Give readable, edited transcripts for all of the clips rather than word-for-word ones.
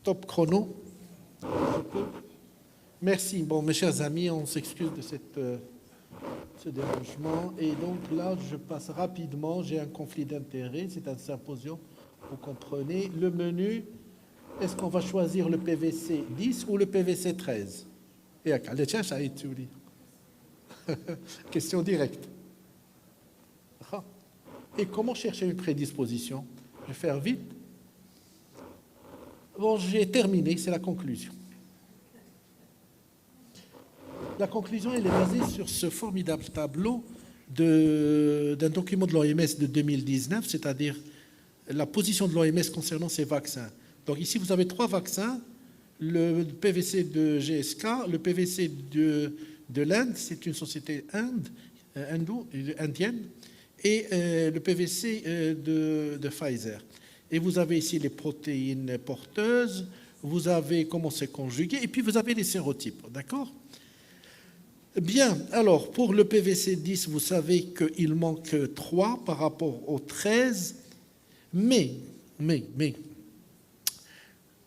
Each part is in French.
Top chrono. Je peux. Merci. Bon, mes chers amis, on s'excuse de ce dérangement. Et donc là, je passe rapidement. J'ai un conflit d'intérêts. C'est un symposium. Vous comprenez. Le menu, est-ce qu'on va choisir le PVC 10 ou le PVC 13? Et à question directe. Et comment chercher une prédisposition? Je vais faire vite. Bon, j'ai terminé, c'est la conclusion. La conclusion, elle est basée sur ce formidable tableau d'un document de l'OMS de 2019, c'est-à-dire la position de l'OMS concernant ces vaccins. Donc ici, vous avez 3 vaccins, le PVC de GSK, le PVC de l'Inde, c'est une société indienne, et le PVC de Pfizer. Et vous avez ici les protéines porteuses, vous avez comment c'est conjugué, et puis vous avez les sérotypes, d'accord? Bien, alors pour le PVC 10, vous savez qu'il manque 3 par rapport aux 13, mais,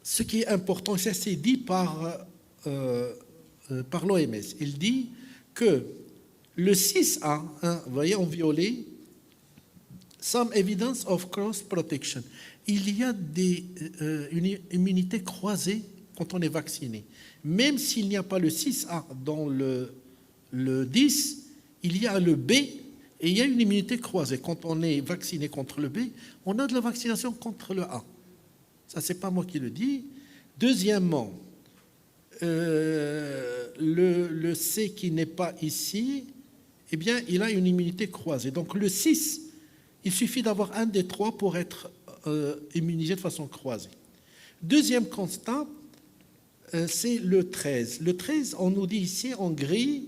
ce qui est important, ça c'est dit par l'OMS, il dit que le 6A, vous voyez en violet, some evidence of cross protection. Il y a une immunité croisée quand on est vacciné. Même s'il n'y a pas le 6A dans le 10, il y a le B et il y a une immunité croisée. Quand on est vacciné contre le B, on a de la vaccination contre le A. Ça, c'est pas moi qui le dis. Deuxièmement, le C qui n'est pas ici, eh bien, il a une immunité croisée. Donc le 6, il suffit d'avoir un des 3 pour être immunisé de façon croisée. Deuxième constat, c'est le 13. Le 13, on nous dit ici en gris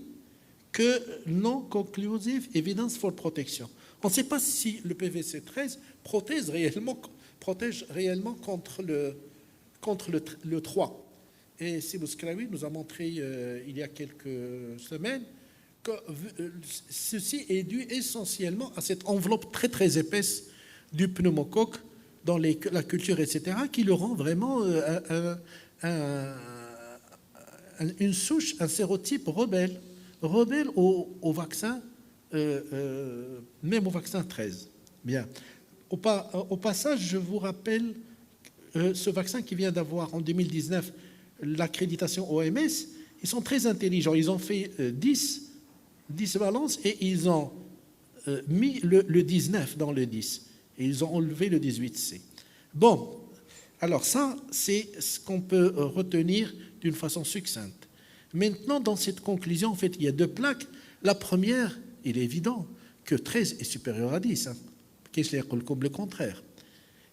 que non conclusive evidence for protection. On ne sait pas si le PVC 13 protège réellement contre le 3. Et Sibus Kraoui nous a montré il y a quelques semaines que ceci est dû essentiellement à cette enveloppe très très épaisse du pneumocoque dans la culture, etc., qui le rend vraiment une souche, un sérotype rebelle au vaccin, même au vaccin 13. Bien. Au passage, je vous rappelle ce vaccin qui vient d'avoir en 2019 l'accréditation OMS, ils sont très intelligents. Ils ont fait 10 balances et ils ont mis le 19 dans le 10. Et ils ont enlevé le 18C. Bon, alors ça, c'est ce qu'on peut retenir d'une façon succincte. Maintenant, dans cette conclusion, en fait, il y a 2 plaques. La première, il est évident que 13 est supérieur à 10. Qu'est-ce comme le contraire?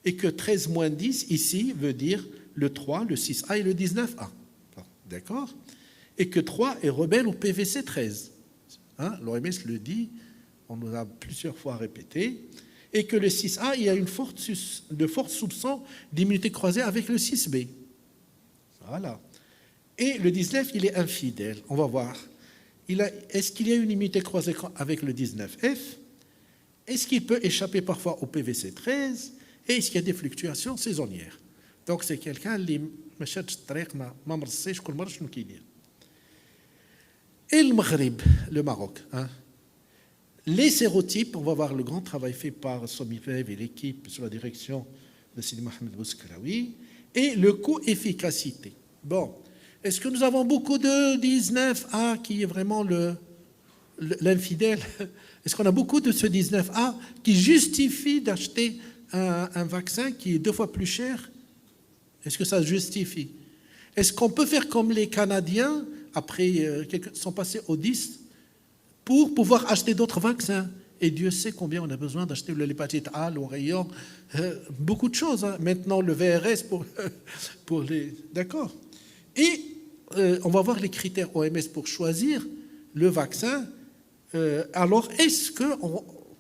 Et que 13 moins 10, ici, veut dire le 3, le 6A et le 19A. D'accord? Et que 3 est rebelle au PVC 13. L'OMS le dit, on nous a plusieurs fois répété. Et que le 6A, il y a de fortes soupçons d'immunité croisée avec le 6B. Voilà. Et le 19, il est infidèle. On va voir. Est-ce qu'il y a une immunité croisée avec le 19F? Est-ce qu'il peut échapper parfois au PVC 13? Et est-ce qu'il y a des fluctuations saisonnières? Donc, c'est quelqu'un qui ما شادش الطريق ما مرصيش كل مرة شنو كيدير. Et le Maghreb, le Maroc. Les sérotypes, on va voir le grand travail fait par Somivev et l'équipe sous la direction de Sidi Mohamed Bouskaroui, et le coût-efficacité. Bon, est-ce que nous avons beaucoup de 19A qui est vraiment l'infidèle? Est-ce qu'on a beaucoup de ce 19A qui justifie d'acheter un vaccin qui est 2 fois plus cher? Est-ce que ça justifie? Est-ce qu'on peut faire comme les Canadiens, après sont passés au 10, pour pouvoir acheter d'autres vaccins? Et Dieu sait combien on a besoin d'acheter l'hépatite A, l'oreillon, beaucoup de choses. Maintenant, le VRS pour les... D'accord. Et on va voir les critères OMS pour choisir le vaccin. Alors, est-ce que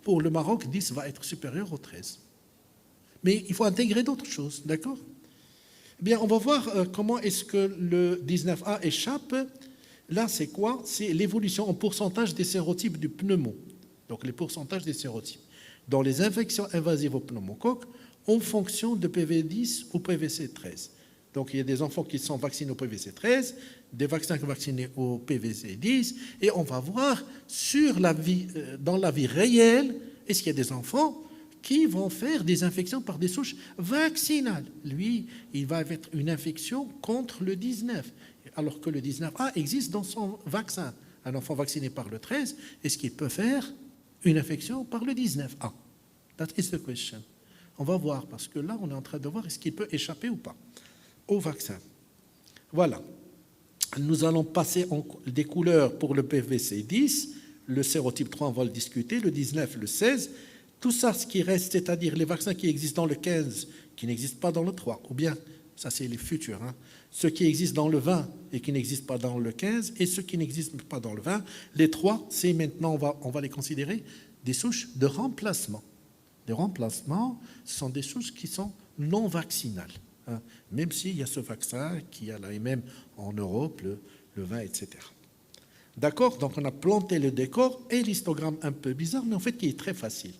pour le Maroc, 10 va être supérieur au 13? Mais il faut intégrer d'autres choses, d'accord? Bien, on va voir comment est-ce que le 19A échappe. Là, c'est quoi? C'est l'évolution en pourcentage des sérotypes du pneumo. Donc, les pourcentages des sérotypes dans les infections invasives au pneumocoque en fonction de PV10 ou PVC13. Donc, il y a des enfants qui sont vaccinés au PVC 13, des vaccins vaccinés au PVC 10, et on va voir dans la vie réelle, est-ce qu'il y a des enfants qui vont faire des infections par des souches vaccinales. Lui, il va avoir une infection contre le 19, alors que le 19A existe dans son vaccin. Un enfant vacciné par le 13, est-ce qu'il peut faire une infection par le 19A? That is the question. On va voir, parce que là, on est en train de voir est-ce qu'il peut échapper ou pas au vaccin. Voilà. Nous allons passer des couleurs pour le PVC 10, le sérotype 3, on va le discuter, le 19, le 16, tout ça, ce qui reste, c'est-à-dire les vaccins qui existent dans le 15, qui n'existent pas dans le 3, ou bien, ça c'est les futurs, ceux qui existent dans le 20 et qui n'existent pas dans le 15, et ceux qui n'existent pas dans le 20, les 3, c'est maintenant, on va les considérer des souches de remplacement. Des remplacements, ce sont des souches qui sont non vaccinales, même s'il y a ce vaccin qui a l'AMM en Europe, le 20, etc. D'accord? Donc on a planté le décor et l'histogramme un peu bizarre, mais en fait qui est très facile.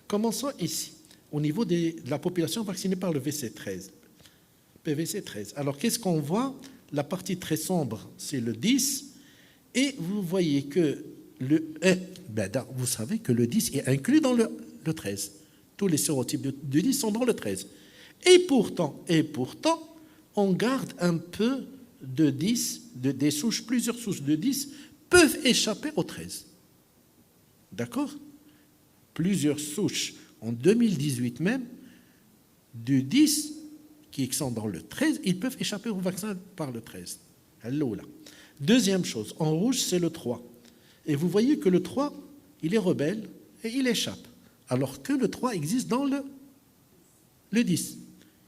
Commençons ici, au niveau de la population vaccinée par le PVC 13. Alors, qu'est-ce qu'on voit? La partie très sombre, c'est le 10, et vous voyez que vous savez que le 10 est inclus dans le 13. Tous les sérotypes de 10 sont dans le 13. Et pourtant, on garde un peu de 10, des souches, plusieurs souches de 10 peuvent échapper au 13. D'accord? Plusieurs souches, en 2018 même, de 10 qui sont dans le 13, ils peuvent échapper au vaccin par le 13. Là. Deuxième chose, en rouge, c'est le 3. Et vous voyez que le 3, il est rebelle et il échappe. Alors que le 3 existe dans le 10.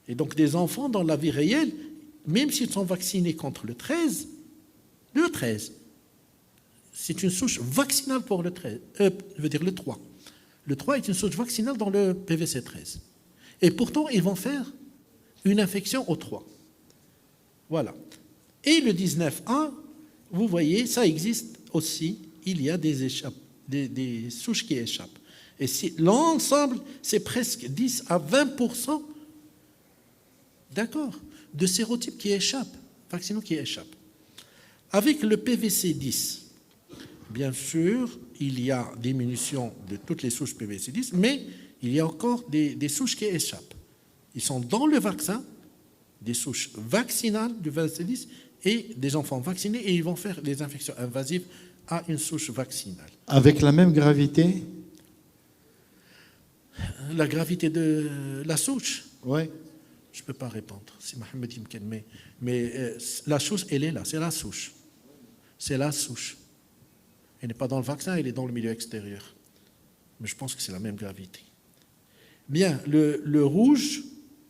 Et donc des enfants dans la vie réelle, même s'ils sont vaccinés contre le 13, c'est une souche vaccinale pour le 13, le 3. Le 3 est une souche vaccinale dans le PVC 13. Et pourtant, ils vont faire une infection au 3. Voilà. Et le 19A, vous voyez, ça existe aussi. Il y a des souches qui échappent. Et si l'ensemble, c'est presque 10 à 20%, d'accord, de sérotypes qui échappent, vaccinaux qui échappent. Avec le PVC 10, bien sûr, il y a diminution de toutes les souches PVC 10, mais il y a encore des souches qui échappent. Ils sont dans le vaccin, des souches vaccinales du PVC 10 et des enfants vaccinés, et ils vont faire des infections invasives à une souche vaccinale. Avec la même gravité? La gravité de la souche? Oui. Je ne peux pas répondre, c'est Mohamed Imken, mais la souche, elle est là, c'est la souche. C'est la souche. Elle n'est pas dans le vaccin, elle est dans le milieu extérieur. Mais je pense que c'est la même gravité. Bien, le rouge,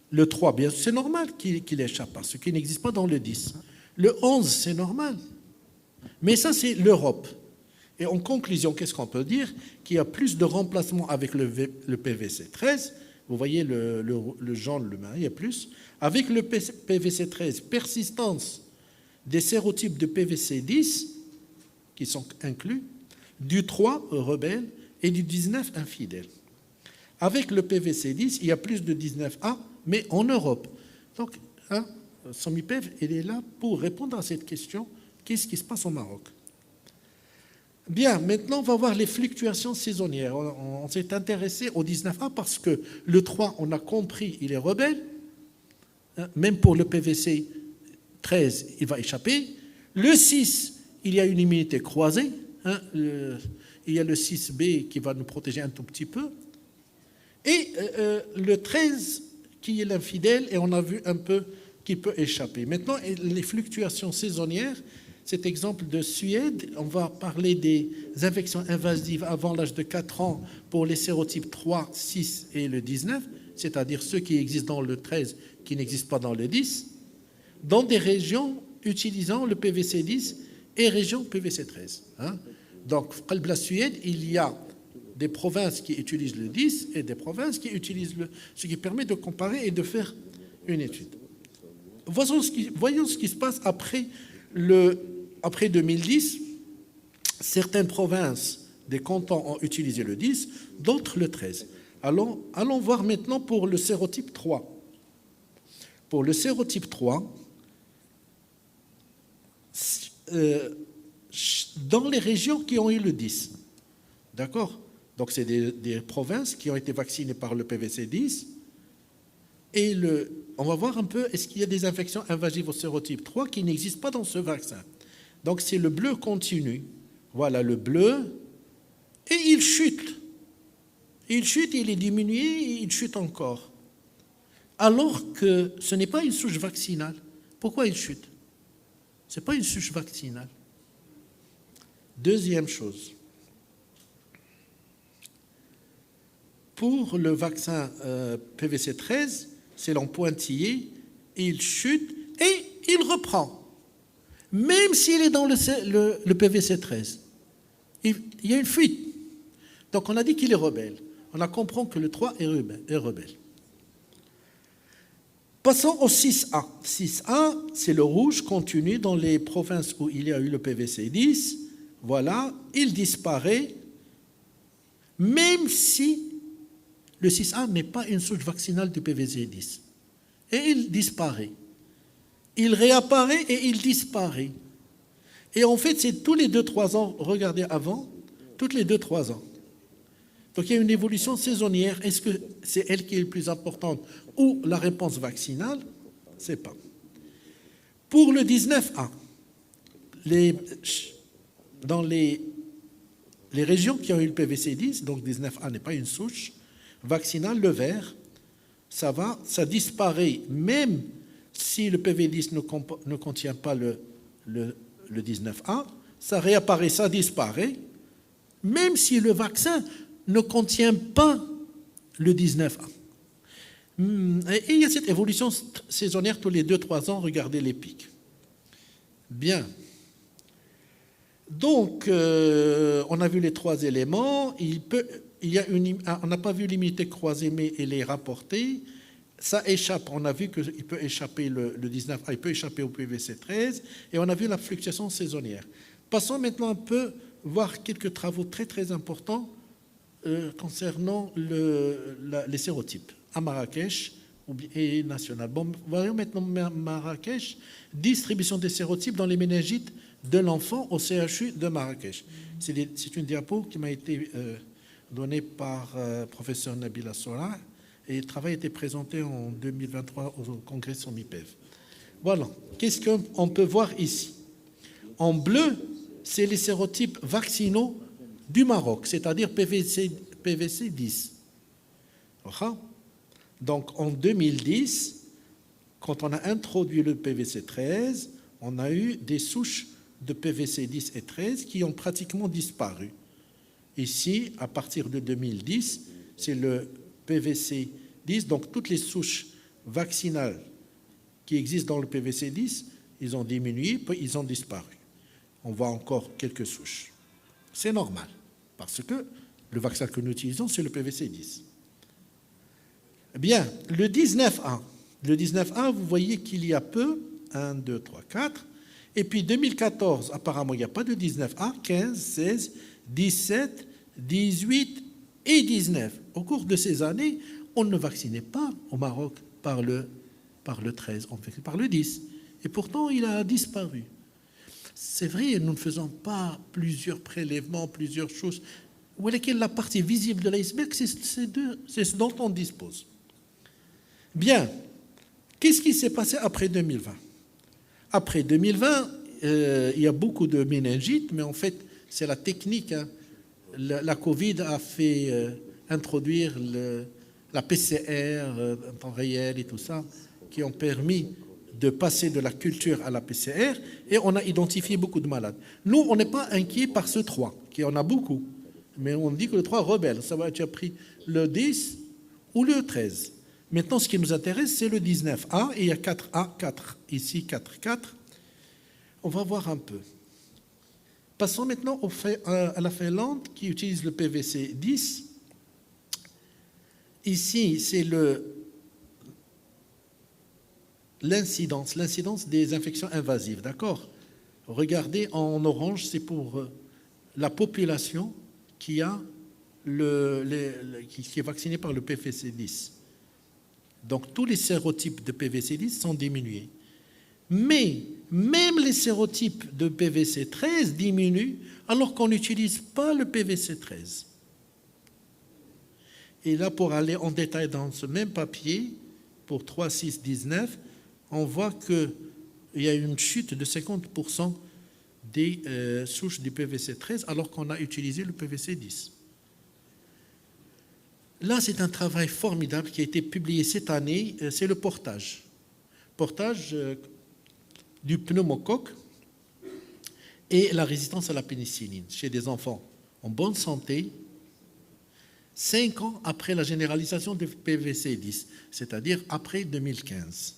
le 3, bien, c'est normal qu'il échappe, parce qu'il n'existe pas dans le 10. Le 11, c'est normal. Mais ça, c'est l'Europe. Et en conclusion, qu'est-ce qu'on peut dire? Qu'il y a plus de remplacement avec le PVC 13. Vous voyez le jaune, le marron, il y a plus. Avec le PVC 13, persistance des sérotypes de PVC 10, qui sont inclus, du 3, rebelle, et du 19, infidèle. Avec le PVC 10, il y a plus de 19A, mais en Europe. Donc, SOMIPEV, il est là pour répondre à cette question, qu'est-ce qui se passe au Maroc? Bien, maintenant, on va voir les fluctuations saisonnières. On s'est intéressé au 19A parce que le 3, on a compris, il est rebelle. Même pour le PVC 13, il va échapper. Le 6, il y a une immunité croisée. Il y a le 6B qui va nous protéger un tout petit peu. Et le 13, qui est l'infidèle, et on a vu un peu qu'il peut échapper. Maintenant, les fluctuations saisonnières, cet exemple de Suède, on va parler des infections invasives avant l'âge de 4 ans pour les sérotypes 3, 6 et le 19, c'est-à-dire ceux qui existent dans le 13, qui n'existent pas dans le 10, dans des régions utilisant le PVC 10 et régions PVC 13. Donc, la Suède, il y a des provinces qui utilisent le 10 et des provinces qui utilisent ce qui permet de comparer et de faire une étude. Voyons ce qui se passe après 2010. Certaines provinces des cantons ont utilisé le 10, d'autres le 13. Allons voir maintenant pour le sérotype 3. Pour le sérotype 3, dans les régions qui ont eu le 10. D'accord? Donc, c'est des provinces qui ont été vaccinées par le PVC 10. Et on va voir un peu, est-ce qu'il y a des infections invasives au sérotype 3 qui n'existent pas dans ce vaccin. Donc, c'est le bleu continu. Voilà le bleu. Et il chute. Il chute, il est diminué, et il chute encore. Alors que ce n'est pas une souche vaccinale. Pourquoi il chute? Ce n'est pas une souche vaccinale. Deuxième chose. Pour le vaccin PVC 13, c'est l'en pointillé, il chute et il reprend. Même s'il est dans le PVC 13. Il y a une fuite. Donc on a dit qu'il est rebelle. On a compris que le 3 est rebelle. Passons au 6A. 6A, c'est le rouge continu dans les provinces où il y a eu le PVC 10. Voilà, il disparaît, même si le 6A n'est pas une souche vaccinale du PVC 10. Et il disparaît. Il réapparaît et il disparaît. Et en fait, c'est tous les 2-3 ans, regardez avant, toutes les 2-3 ans. Donc il y a une évolution saisonnière. Est-ce que c'est elle qui est le plus importante ou la réponse vaccinale? Je ne sais pas. Pour le 19A, dans les régions qui ont eu le PVC 10, donc 19A n'est pas une souche vaccinale, le vert, ça disparaît, même si le PV10 ne contient pas le 19A, ça réapparaît, ça disparaît, même si le vaccin ne contient pas le 19A. Et il y a cette évolution saisonnière tous les 2-3 ans, regardez les pics. Bien. Donc, on a vu les 3 éléments. On n'a pas vu l'immunité croisée, mais elle est rapportée. Ça échappe. On a vu qu'il peut échapper le 19A, il peut échapper au PVC 13. Et on a vu la fluctuation saisonnière. Passons maintenant un peu voir quelques travaux très, très importants concernant les sérotypes à Marrakech et national. Bon, voyons maintenant Marrakech, distribution des sérotypes dans les méningites de l'enfant au CHU de Marrakech. C'est une diapo qui m'a été donnée par professeur Nabila Sola et le travail a été présenté en 2023 au congrès SOMIPEV. Voilà, qu'est-ce qu'on peut voir ici? En bleu, c'est les sérotypes vaccinaux du Maroc, c'est-à-dire PVC 10. Donc en 2010, quand on a introduit le PVC 13, on a eu des souches de PVC 10 et 13 qui ont pratiquement disparu. Ici, à partir de 2010, c'est le PVC 10, donc toutes les souches vaccinales qui existent dans le PVC 10, ils ont diminué, puis ils ont disparu. On voit encore quelques souches. C'est normal, parce que le vaccin que nous utilisons, c'est le PVC 10. Bien, le 19A. Le 19A, vous voyez qu'il y a peu, 1, 2, 3, 4. Et puis 2014, apparemment, il n'y a pas de 19A, 15, 16, 17, 18 et 19. Au cours de ces années, on ne vaccinait pas au Maroc par le 13, on vaccinait par le 10. Et pourtant, il a disparu. C'est vrai, nous ne faisons pas plusieurs prélèvements, plusieurs choses. Où est la partie visible de l'iceberg? C'est ce dont on dispose. Bien. Qu'est-ce qui s'est passé après 2020? Après 2020, il y a beaucoup de méningites, mais en fait, c'est la technique. Hein. La Covid a fait introduire la PCR en temps réel et tout ça, qui ont permis de passer de la culture à la PCR, et on a identifié beaucoup de malades. Nous, on n'est pas inquiets par ce 3, qui en a beaucoup, mais on dit que le 3 rebelle. Ça va, tu as pris le 10 ou le 13. Maintenant, ce qui nous intéresse, c'est le 19A, et il y a 4A, 4 ici, 4, 4. On va voir un peu. Passons maintenant à la Finlande, qui utilise le PVC 10. Ici, c'est l'incidence des infections invasives, d'accord? Regardez, en orange, c'est pour la population qui est vaccinée par le PVC 10. Donc, tous les sérotypes de PVC 10 sont diminués. Mais même les sérotypes de PVC13 diminuent alors qu'on n'utilise pas le PVC13. Et là, pour aller en détail dans ce même papier, pour 3.6.19, on voit qu'il y a une chute de 50% des souches du PVC13 alors qu'on a utilisé le PVC10. Là, c'est un travail formidable qui a été publié cette année, c'est le portage. Portage du pneumocoque et la résistance à la pénicilline chez des enfants en bonne santé, 5 ans après la généralisation du PVC10, c'est-à-dire après 2015.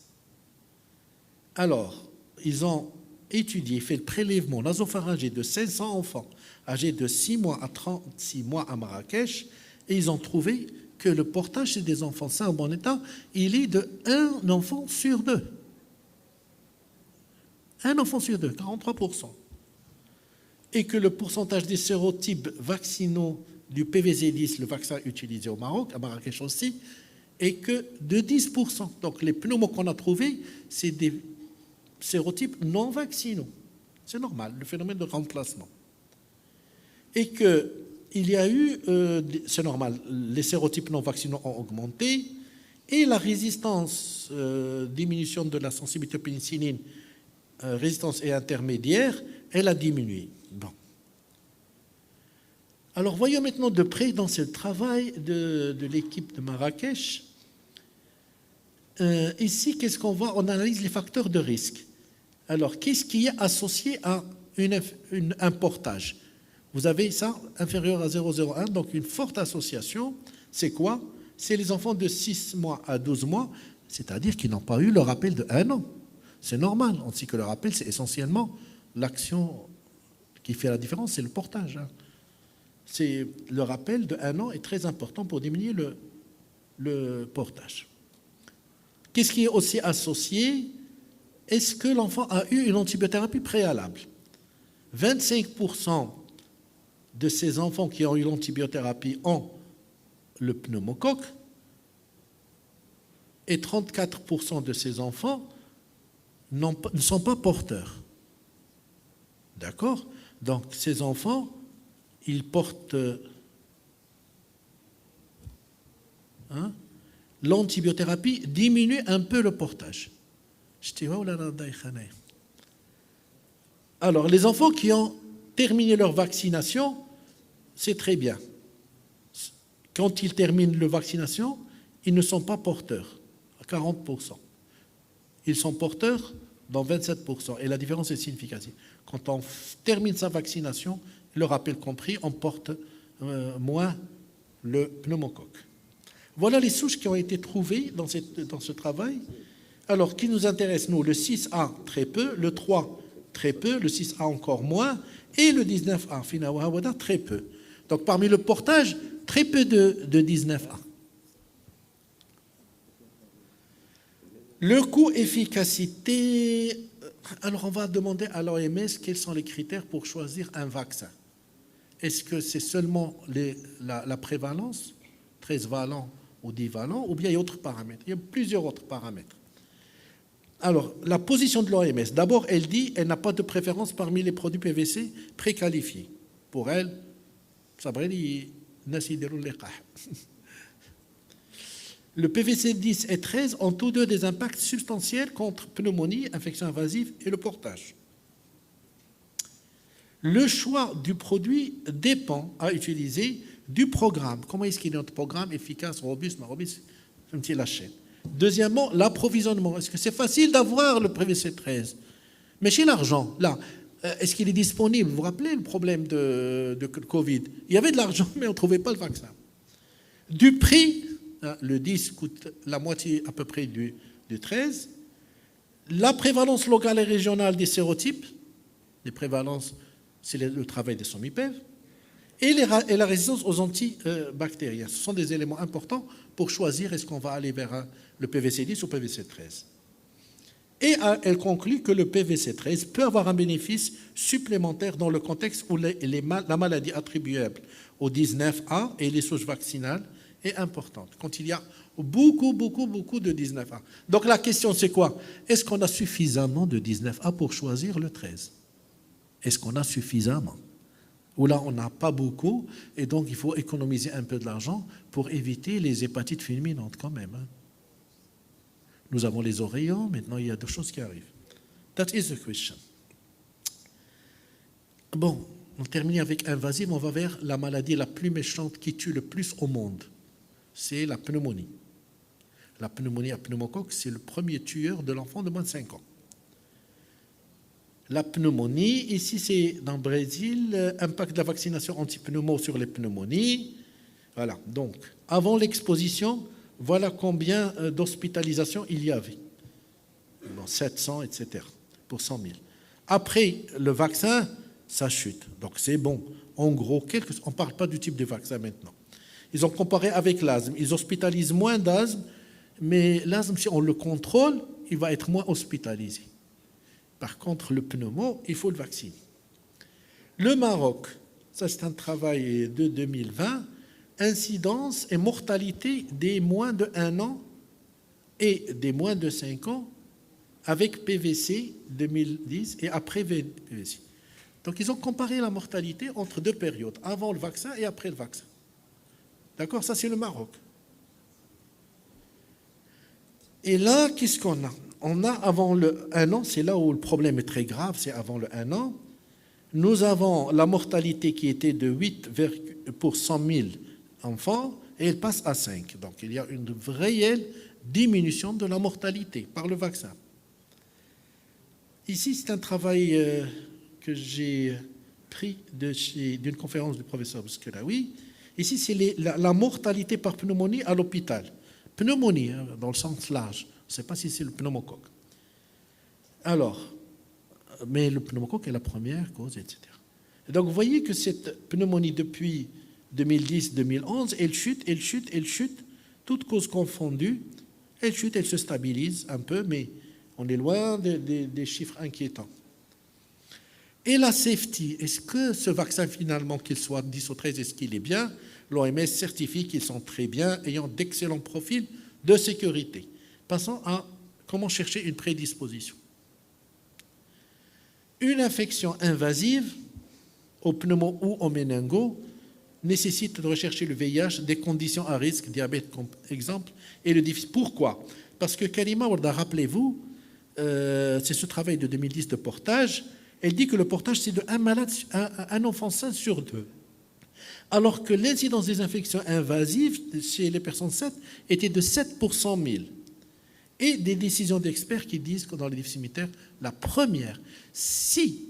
Alors, ils ont étudié, fait le prélèvement nasopharyngé de 500 enfants âgés de 6 mois à 36 mois à Marrakech, et ils ont trouvé que le portage chez des enfants sains en bon état, il est de 1 enfant sur 2. 1 enfant sur 2, 43%. Et que le pourcentage des sérotypes vaccinaux du PVC10, le vaccin utilisé au Maroc, à Marrakech aussi, est que de 10%. Donc les pneumos qu'on a trouvés, c'est des sérotypes non vaccinaux. C'est normal, le phénomène de remplacement. Et qu'il y a eu, c'est normal, les sérotypes non vaccinaux ont augmenté et la résistance, diminution de la sensibilité aux pénicillines, résistance et intermédiaire, elle a diminué. Bon. Alors voyons maintenant de près dans ce travail de l'équipe de Marrakech. Ici, qu'est-ce qu'on voit? On analyse les facteurs de risque. Alors, qu'est-ce qui est associé à un portage? Vous avez ça, inférieur à 0,01, donc une forte association. C'est quoi? C'est les enfants de 6 mois à 12 mois, c'est-à-dire qu'ils n'ont pas eu le rappel de 1 an. C'est normal. On sait que le rappel, c'est essentiellement l'action qui fait la différence, c'est le portage. C'est le rappel de 1 an est très important pour diminuer le portage. Qu'est-ce qui est aussi associé? Est-ce que l'enfant a eu une antibiothérapie préalable? 25% de ces enfants qui ont eu l'antibiothérapie ont le pneumocoque et 34% de ces enfants ne sont pas porteurs. D'accord? Donc ces enfants, ils portent l'antibiothérapie diminue un peu le portage. Alors, les enfants qui ont terminé leur vaccination, c'est très bien. Quand ils terminent leur vaccination, ils ne sont pas porteurs, à 40%. Ils sont porteurs dans 27%, et la différence est significative. Quand on termine sa vaccination, le rappel compris, on porte moins le pneumocoque. Voilà les souches qui ont été trouvées dans ce travail. Alors, qui nous intéresse, nous? Le 6A, très peu, le 3, très peu, le 6A encore moins, et le 19A, Finawa Hawada, très peu. Donc, parmi le portage, très peu de 19A. Le coût-efficacité, alors on va demander à l'OMS quels sont les critères pour choisir un vaccin. Est-ce que c'est seulement la prévalence, 13 valents ou 10 valents, ou bien il y a d'autres paramètres? Il y a plusieurs autres paramètres. Alors, la position de l'OMS, d'abord, elle dit qu'elle n'a pas de préférence parmi les produits PVC préqualifiés. Pour elle, ça brille, le PVC 10 et 13 ont tous deux des impacts substantiels contre pneumonie, infection invasive et le portage. Le choix du produit dépend à utiliser du programme. Comment est-ce qu'il y a notre programme efficace, robuste, la chaîne. Deuxièmement, l'approvisionnement. Est-ce que c'est facile d'avoir le PVC 13? Mais chez l'argent, là, est-ce qu'il est disponible? Vous vous rappelez le problème de Covid? Il y avait de l'argent, mais on ne trouvait pas le vaccin. Du prix, le 10 coûte la moitié à peu près du 13. La prévalence locale et régionale des sérotypes, les prévalences, c'est le travail des SOMIPEV, et la résistance aux antibactériens. Ce sont des éléments importants pour choisir est-ce qu'on va aller vers le PVC 10 ou le PVC 13. Et elle conclut que le PVC 13 peut avoir un bénéfice supplémentaire dans le contexte où la maladie attribuable au 19A et les souches vaccinales est importante, quand il y a beaucoup de 19A. Donc la question c'est quoi? Est-ce qu'on a suffisamment de 19A pour choisir le 13? Est-ce qu'on a suffisamment? Ou là on n'a pas beaucoup, et donc il faut économiser un peu de l'argent pour éviter les hépatites fulminantes quand même. Nous avons les oreillons, maintenant il y a deux choses qui arrivent. That is the question. Bon, on termine avec invasive, on va vers la maladie la plus méchante qui tue le plus au monde. C'est la pneumonie. La pneumonie à pneumocoque, c'est le premier tueur de l'enfant de moins de 5 ans. La pneumonie, ici c'est dans le Brésil, impact de la vaccination anti-pneumo sur les pneumonies. Voilà, donc avant l'exposition, voilà combien d'hospitalisations il y avait. Bon, 700, etc. pour 100 000. Après le vaccin, ça chute. Donc c'est bon. En gros, on ne parle pas du type de vaccin maintenant. Ils ont comparé avec l'asthme. Ils hospitalisent moins d'asthme, mais l'asthme, si on le contrôle, il va être moins hospitalisé. Par contre, le pneumo, il faut le vacciner. Le Maroc, ça c'est un travail de 2020, incidence et mortalité des moins de 1 an et des moins de 5 ans avec PVC 2010 et après PVC. Donc ils ont comparé la mortalité entre deux périodes, avant le vaccin et après le vaccin. D'accord? Ça, c'est le Maroc. Et là, qu'est-ce qu'on a? On a avant le 1 an, c'est là où le problème est très grave, c'est avant le 1 an. Nous avons la mortalité qui était de 8 pour 100 000 enfants et elle passe à 5. Donc il y a une réelle diminution de la mortalité par le vaccin. Ici, c'est un travail que j'ai pris d'une conférence du professeur Bouskelaoui. Ici, c'est la mortalité par pneumonie à l'hôpital. Pneumonie, dans le sens large. Je ne sais pas si c'est le pneumocoque. Alors, mais le pneumocoque est la première cause, etc. Et donc, vous voyez que cette pneumonie, depuis 2010-2011, elle chute, toutes causes confondues. Elle chute, elle se stabilise un peu, mais on est loin des chiffres inquiétants. Et la safety, est-ce que ce vaccin, finalement, qu'il soit 10 ou 13, est-ce qu'il est bien? L'OMS certifie qu'ils sont très bien, ayant d'excellents profils de sécurité. Passons à comment chercher une prédisposition. Une infection invasive, au pneumo ou au méningo, nécessite de rechercher le VIH, des conditions à risque, diabète comme exemple, et le déficit. Pourquoi? Parce que Karima Warda, rappelez-vous, c'est ce travail de 2010 de portage, elle dit que le portage, c'est de un enfant sain sur 2. Alors que l'incidence des infections invasives chez les personnes saines était de 7 pour 100 000. Et des décisions d'experts qui disent que dans les déficits, la première, si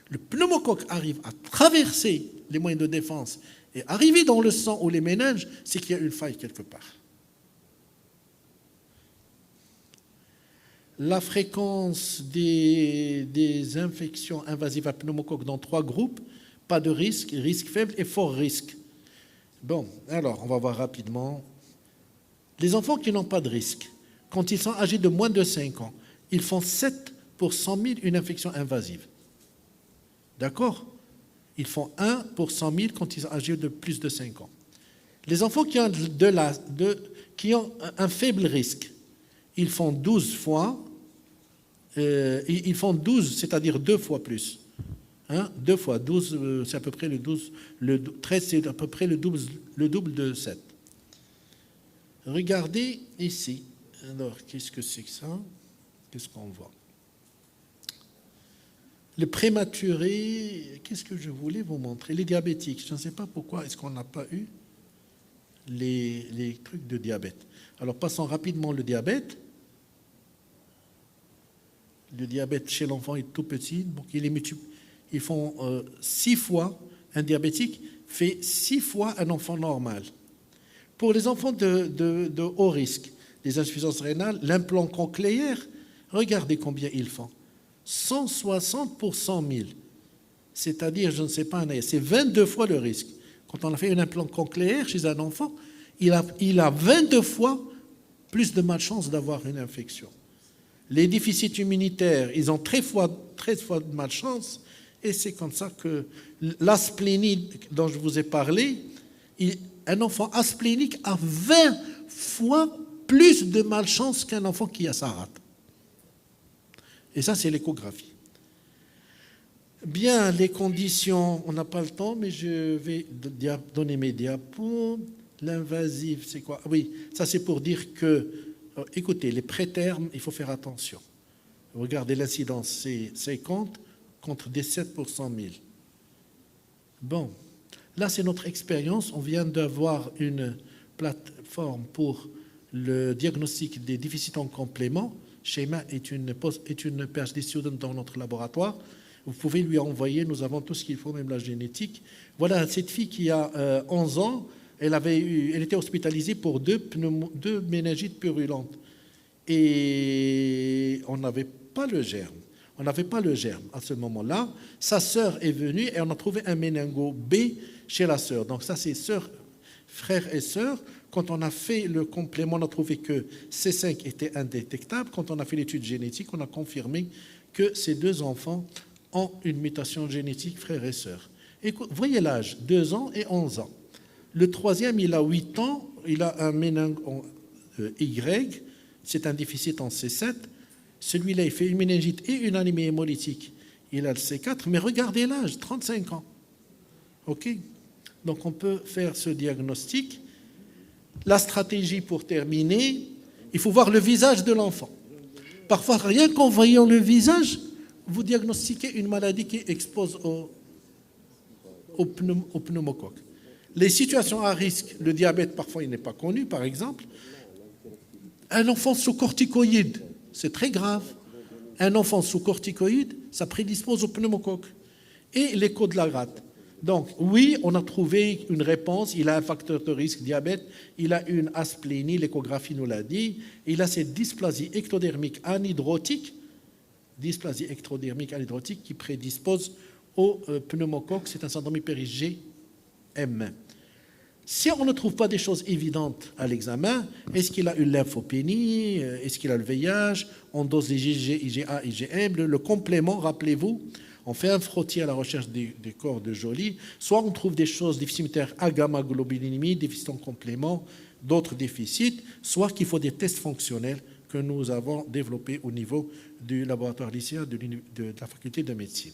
le pneumocoque arrive à traverser les moyens de défense et arriver dans le sang ou les méninges, c'est qu'il y a une faille quelque part. La fréquence des infections invasives à pneumocoque dans 3 groupes, pas de risque, risque faible et fort risque. Bon, alors, on va voir rapidement. Les enfants qui n'ont pas de risque, quand ils sont âgés de moins de 5 ans, ils font 7 pour 100 000 une infection invasive. D'accord? Ils font 1 pour 100 000 quand ils sont âgés de plus de 5 ans. Les enfants qui ont, qui ont un faible risque, ils font 12 fois, ils font 12, c'est-à-dire 2 fois plus. 2 fois 12, c'est à peu près le 12. Le 13, c'est à peu près le double de 7. Regardez ici. Alors, qu'est-ce que c'est que ça? Qu'est-ce qu'on voit? Le prématuré, qu'est-ce que je voulais vous montrer? Les diabétiques, je ne sais pas pourquoi, est-ce qu'on n'a pas eu les trucs de diabète? Alors, passons rapidement le diabète. Le diabète chez l'enfant est tout petit, donc ils font 6 fois, un diabétique fait 6 fois un enfant normal. Pour les enfants de haut risque, les insuffisances rénales, l'implant cochléaire, regardez combien ils font. 160 pour 100 000. C'est-à-dire, je ne sais pas, c'est 22 fois le risque. Quand on a fait un implant cochléaire chez un enfant, il a 22 fois plus de malchance d'avoir une infection. Les déficits immunitaires, ils ont 13 fois de malchance, et c'est comme ça que l'asplénie dont je vous ai parlé, un enfant asplénique a 20 fois plus de malchance qu'un enfant qui a sa rate. Et ça, c'est l'échographie. Bien, les conditions, on n'a pas le temps, mais je vais donner mes diapos. L'invasive, c'est quoi? Oui, ça c'est pour dire que, écoutez, les prétermes, il faut faire attention. Regardez, l'incidence, c'est 50 contre 17 pour 100 000. Bon, là c'est notre expérience. On vient d'avoir une plateforme pour le diagnostic des déficits en complément. Schéma est une PhD student dans notre laboratoire. Vous pouvez lui envoyer, nous avons tout ce qu'il faut, même la génétique. Voilà, cette fille qui a 11 ans, elle était hospitalisée pour deux méningites purulentes. Et on n'avait pas le germe. On n'avait pas le germe à ce moment-là. Sa sœur est venue et on a trouvé un méningo B chez la sœur. Donc ça, c'est frère et sœur. Quand on a fait le complément, on a trouvé que C5 était indétectable. Quand on a fait l'étude génétique, on a confirmé que ces deux enfants ont une mutation génétique, frère et sœur. Voyez l'âge, 2 ans et 11 ans. Le troisième, il a 8 ans, il a un méningo Y, c'est un déficit en C7. Celui-là, il fait une méningite et une anémie hémolytique. Il a le C4, mais regardez l'âge, 35 ans. OK? Donc, on peut faire ce diagnostic. La stratégie pour terminer, il faut voir le visage de l'enfant. Parfois, rien qu'en voyant le visage, vous diagnostiquez une maladie qui expose au pneumocoque. Les situations à risque, le diabète, parfois, il n'est pas connu, par exemple. Un enfant sous corticoïdes, c'est très grave. Un enfant sous corticoïdes, ça prédispose au pneumocoque. Et l'écho de la rate. Donc, oui, on a trouvé une réponse. Il a un facteur de risque diabète, il a une asplénie, l'échographie nous l'a dit. Il a cette dysplasie ectodermique anhydrotique, qui prédispose au pneumocoque. C'est un syndrome hyper-IgM. Si on ne trouve pas des choses évidentes à l'examen, est-ce qu'il a une lymphopénie, est-ce qu'il a le VIH, on dose les IgG, IgA, IgM, le complément, rappelez-vous, on fait un frottis à la recherche des corps de Joly, soit on trouve des choses, déficit immunitaire à gamma-globuliniémie, déficit en complément, d'autres déficits, soit qu'il faut des tests fonctionnels que nous avons développés au niveau du laboratoire lycéen de la faculté de médecine.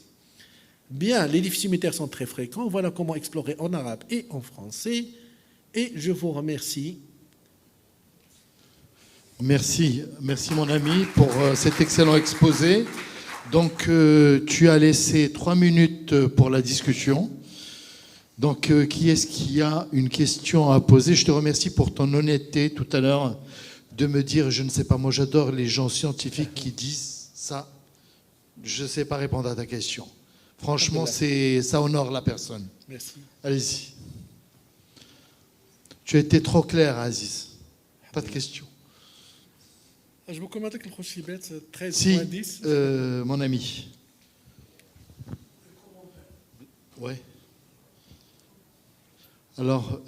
Bien, les déficits immunitaires sont très fréquents, voilà comment explorer en arabe et en français. Et je vous remercie. Merci mon ami pour cet excellent exposé. Donc tu as laissé 3 minutes pour la discussion. Donc qui est-ce qui a une question à poser? Je te remercie pour ton honnêteté tout à l'heure de me dire, je ne sais pas, moi j'adore les gens scientifiques qui disent ça, je ne sais pas répondre à ta question. Franchement, ça honore la personne. Merci. Allez-y. Tu as été trop clair, Aziz. Pas de questions. Je vous commande que le Khochibet, 13.10. Si, mon ami. Ouais. Alors,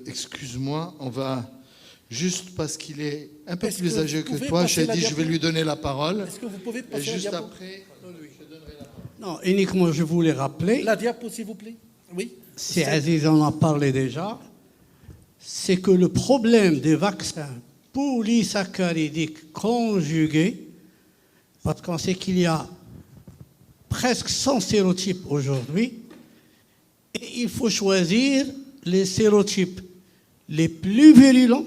excuse-moi, on va, juste parce qu'il est un peu plus âgé que toi, j'ai dit je vais lui donner la parole. Est-ce que vous pouvez passer et juste la diapo? après, je donnerai la parole. Non, uniquement, je voulais rappeler, La diapo, s'il vous plaît. Oui. si Aziz en a parlé déjà, c'est que le problème des vaccins polysaccharidiques conjugués, parce qu'on sait qu'il y a presque 100 sérotypes aujourd'hui, et il faut choisir les sérotypes les plus virulents,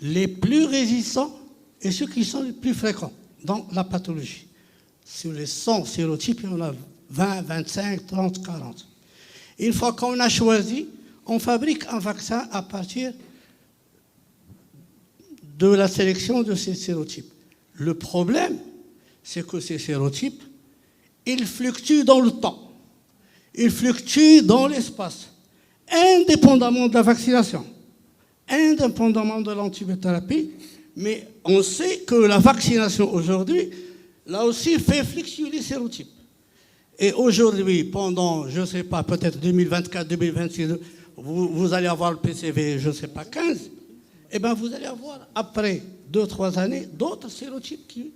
les plus résistants et ceux qui sont les plus fréquents dans la pathologie. Sur les 100 sérotypes, il y en a 20, 25, 30, 40. Une fois qu'on a choisi, on fabrique un vaccin à partir de la sélection de ces sérotypes. Le problème, c'est que ces sérotypes, ils fluctuent dans le temps, ils fluctuent dans l'espace, indépendamment de la vaccination, indépendamment de l'antibiothérapie, mais on sait que la vaccination aujourd'hui, là aussi, fait fluctuer les sérotypes. Et aujourd'hui, pendant, je ne sais pas, peut-être 2024, 2026, vous allez avoir le PCV, je ne sais pas, 15, et bien vous allez avoir, après 2-3 années, d'autres sérotypes qui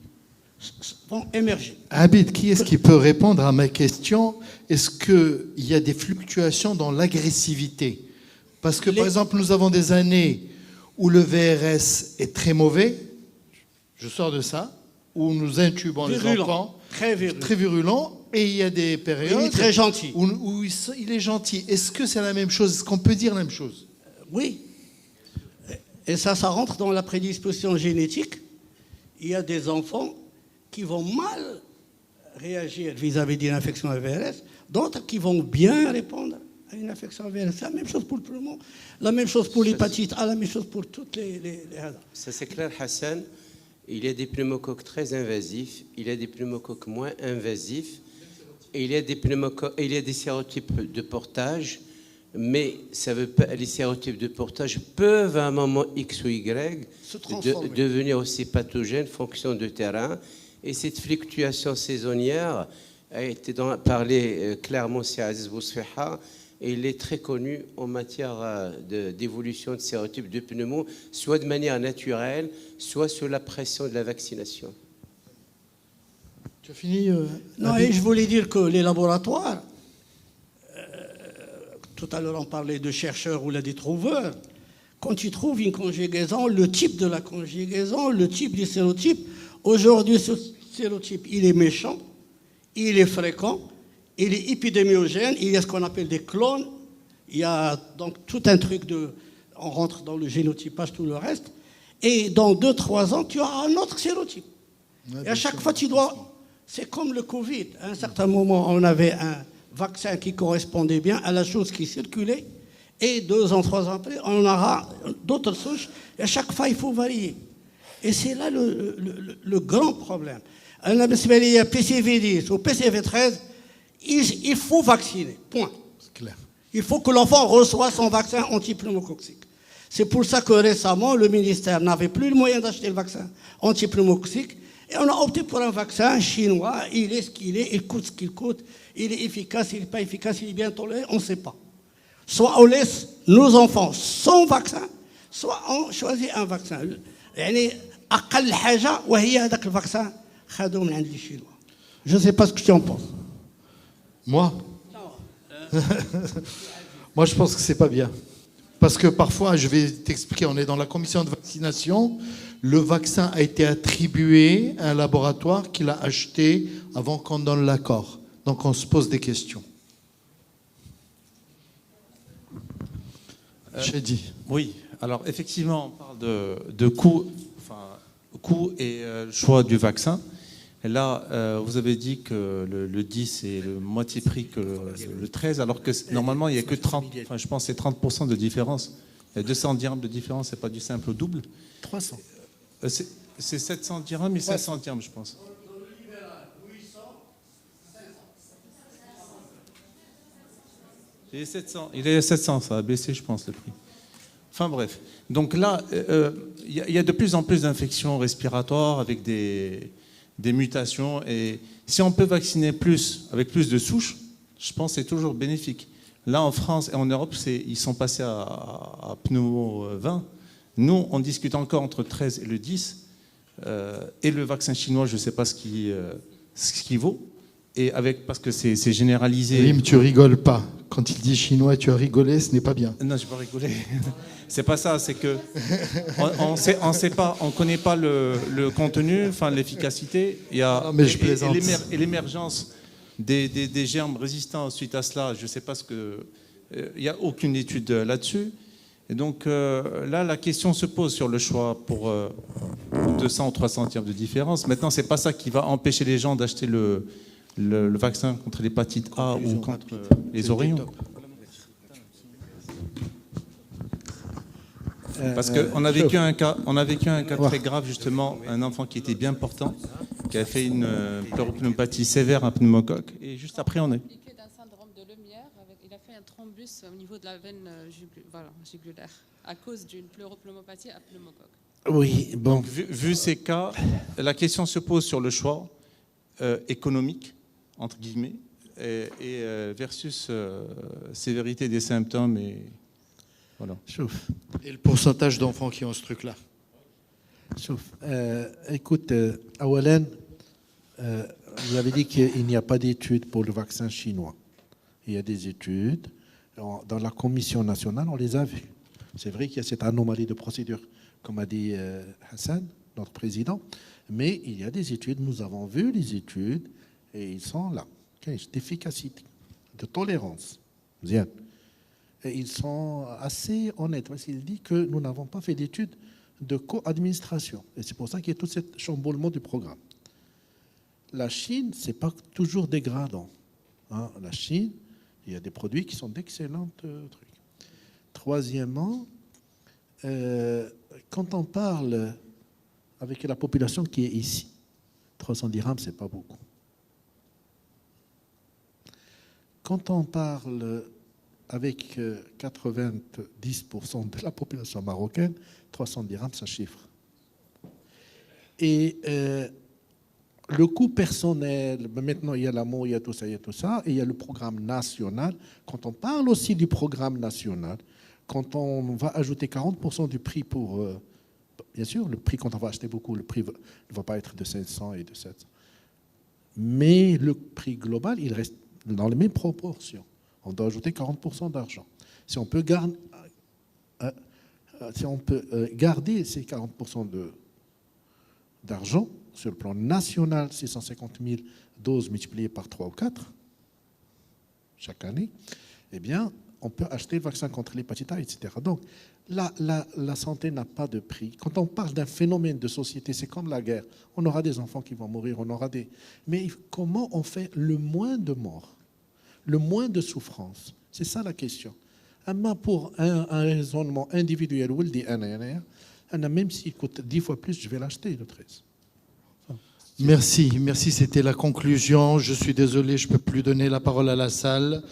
vont émerger. Abid, qui est-ce qui peut répondre à ma question? Est-ce qu'il y a des fluctuations dans l'agressivité Parce que, par exemple, nous avons des années où le VRS est très mauvais, je sors de ça, où nous intubons les enfants, très virulent. très virulent, et il y a des périodes Il est très gentil. où il est gentil. Est-ce que c'est la même chose? Est-ce qu'on peut dire la même chose? Oui. Et ça rentre dans la prédisposition génétique. Il y a des enfants qui vont mal réagir vis-à-vis d'une infection à VRS, d'autres qui vont bien répondre à une infection à VRS. C'est la même chose pour le poumon, la même chose pour l'hépatite A, la même chose pour toutes les... Ça c'est clair, Hassan. Il y a des pneumocoques très invasifs, il y a des pneumocoques moins invasifs, et il y a des sérotypes de portage, mais ça veut pas, les sérotypes de portage peuvent à un moment X ou Y devenir aussi pathogènes fonction de terrain. Et cette fluctuation saisonnière a été parlé clairement sur Aziz Bousfiha, et il est très connu en matière d'évolution de sérotypes de pneumo, soit de manière naturelle, soit sous la pression de la vaccination. Tu as fini Non, et je voulais dire que les laboratoires, tout à l'heure on parlait de chercheurs ou là des trouveurs, quand ils trouvent une conjugaison, le type de la conjugaison, le type du sérotype, aujourd'hui ce sérotype, il est méchant, il est fréquent, il est épidémiogène, il y a ce qu'on appelle des clones, il y a donc tout un truc on rentre dans le génotypage, tout le reste, et dans 2-3 ans, tu auras un autre sérotype. Et à chaque fois, tu dois... C'est comme le Covid. À un certain moment, on avait un vaccin qui correspondait bien à la chose qui circulait, et 2 ans, 3 ans après, on aura d'autres souches, et à chaque fois, il faut varier. Et c'est là le grand problème. Un PCV10 ou PCV13, il faut vacciner, point. C'est clair. Il faut que l'enfant reçoive son vaccin antipneumococcique. C'est pour ça que récemment, le ministère n'avait plus le moyen d'acheter le vaccin antipneumococcique, et on a opté pour un vaccin chinois. Il est ce qu'il est, il coûte ce qu'il coûte, il est efficace, il n'est pas efficace, il est bien toléré, on ne sait pas. Soit on laisse nos enfants sans vaccin, soit on choisit un vaccin. يعني أقل حاجة وهي هذاك الفاكسان خدوه من عند les Chinois. Je ne sais pas ce que tu en penses. Moi Moi, je pense que c'est pas bien. Parce que parfois, je vais t'expliquer, on est dans la commission de vaccination, le vaccin a été attribué à un laboratoire qui l'a acheté avant qu'on donne l'accord. Donc on se pose des questions. J'ai dit. Oui, alors effectivement, on parle de coût, et choix du vaccin. Et là, vous avez dit que le 10 est le moitié prix que le 13, alors que normalement, il n'y a que 30, je pense que c'est 30% de différence. Il y a 200 dirhams de différence, c'est pas du simple au double. 300. C'est 700 dirhams et 500 dirhams, je pense. Il est 700, ça a baissé, je pense, le prix. Enfin bref. Donc là, il y a de plus en plus d'infections respiratoires avec des mutations. Et si on peut vacciner plus, avec plus de souches, je pense que c'est toujours bénéfique. Là, en France et en Europe, ils sont passés à pneumo 20. Nous, on discute encore entre 13 et le 10. Et le vaccin chinois, je ne sais pas ce qu'il vaut. Et parce que c'est généralisé. Rim, tu rigoles pas. Quand il dit chinois, tu as rigolé, ce n'est pas bien. Non, je n'ai pas rigolé. C'est pas ça, c'est que on sait pas, on connaît pas le contenu, enfin l'efficacité. Il y a mais je plaisante. Et l'émergence des germes résistants suite à cela. Je sais pas il n'y a aucune étude là-dessus. Et donc là, la question se pose sur le choix pour 200 ou 300 centièmes de différence. Maintenant, c'est pas ça qui va empêcher les gens d'acheter le vaccin contre l'hépatite A ou contre les orions. Parce qu'on a vécu un cas très grave, justement, un enfant qui était bien portant, qui a fait une pleuropneumopathie sévère, un pneumocoque, et juste après on est. D'un syndrome de Lemierre, il a fait un thrombus au niveau de la veine jugulaire à cause d'une pleuropneumopathie à pneumocoque. Oui, bon. Donc, vu ces cas, la question se pose sur le choix économique, entre guillemets, et versus sévérité des symptômes. Et voilà. Et le pourcentage d'enfants qui ont ce truc-là. Écoute, Awalan, vous avez dit qu'il n'y a pas d'études pour le vaccin chinois. Il y a des études. dans la commission nationale, on les a vus. C'est vrai qu'il y a cette anomalie de procédure, comme a dit Hassan, notre président, mais il y a des études, nous avons vu les études, et ils sont là, d'efficacité, de tolérance. Bien. Et ils sont assez honnêtes, parce qu'ils disent que nous n'avons pas fait d'études de co-administration. Et c'est pour ça qu'il y a tout ce chamboulement du programme. La Chine, ce n'est pas toujours dégradant. Hein. La Chine, il y a des produits qui sont d'excellents trucs. Troisièmement, quand on parle avec la population qui est ici, 300 dirhams, ce n'est pas beaucoup. Quand on parle avec 90% de la population marocaine, 300 dirhams, ça chiffre. Et le coût personnel, maintenant il y a l'amour, il y a tout ça, et il y a le programme national. Quand on parle aussi du programme national, quand on va ajouter 40% du prix pour... bien sûr, le prix, quand on va acheter beaucoup, le prix ne va pas être de 500 et de 700. Mais le prix global, il reste dans les mêmes proportions. On doit ajouter 40% d'argent. Si on peut garder ces 40% d'argent sur le plan national, 650 000 doses multipliées par 3 ou 4 chaque année, eh bien, on peut acheter le vaccin contre l'hépatite A, etc. Donc, la santé n'a pas de prix. Quand on parle d'un phénomène de société, c'est comme la guerre. On aura des enfants qui vont mourir, on aura des... Mais comment on fait le moins de morts, le moins de souffrance? C'est ça la question. Pour un raisonnement individuel, même s'il coûte 10 fois plus, je vais l'acheter, le 13. Merci, c'était la conclusion. Je suis désolé, je ne peux plus donner la parole à la salle.